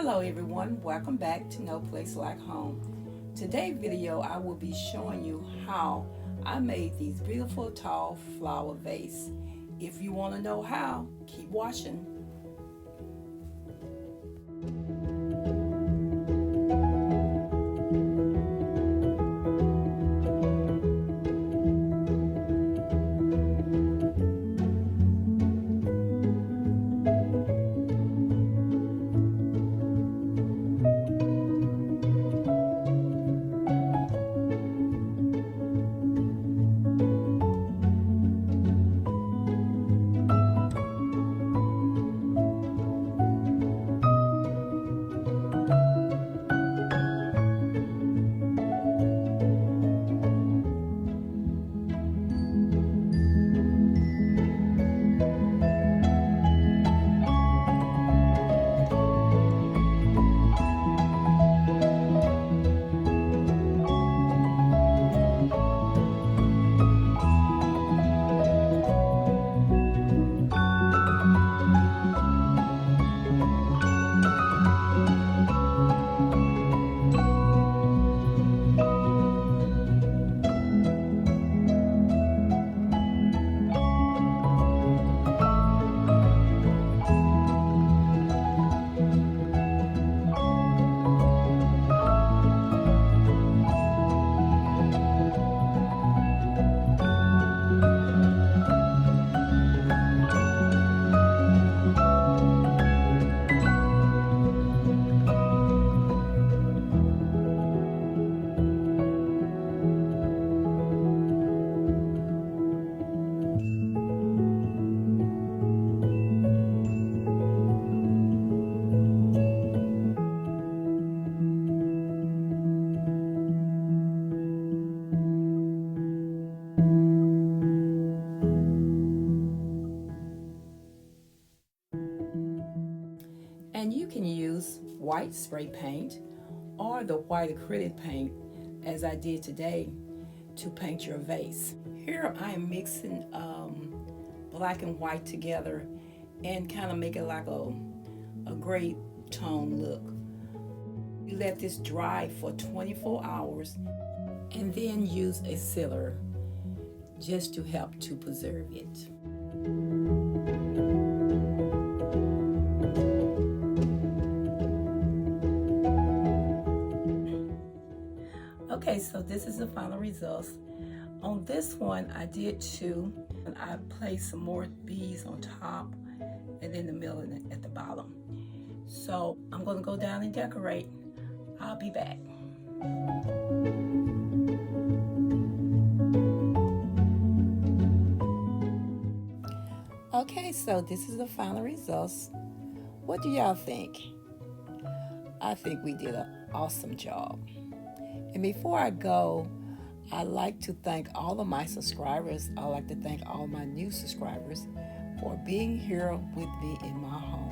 Hello everyone, welcome back to No Place Like Home. Today's video I will be showing you how I made these beautiful tall flower vase. If you want to know how, keep watching. And you can use white spray paint or the white acrylic paint as I did today to paint your vase. Here I am mixing black and white together and kind of make it like a gray tone look. You let this dry for 24 hours and then use a sealer just to help to preserve it. Okay, so this is the final results. On this one, I did two, and I placed some more beads on top and in the middle and at the bottom. So I'm gonna go down and decorate. I'll be back. Okay, so this is the final results. What do y'all think? I think we did an awesome job. And before I go, I'd like to thank all of my subscribers. I'd like to thank all my new subscribers for being here with me in my home.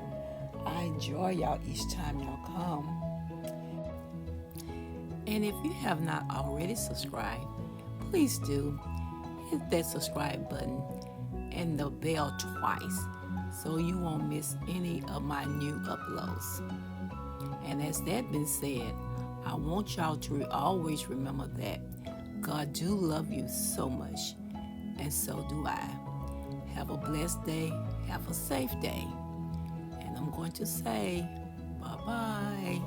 I enjoy y'all each time y'all come. And if you have not already subscribed, please do hit that subscribe button and the bell twice so you won't miss any of my new uploads. And as that been said, I want y'all to always remember that God do love you so much, and so do I. Have a blessed day, have a safe day, and I'm going to say bye-bye.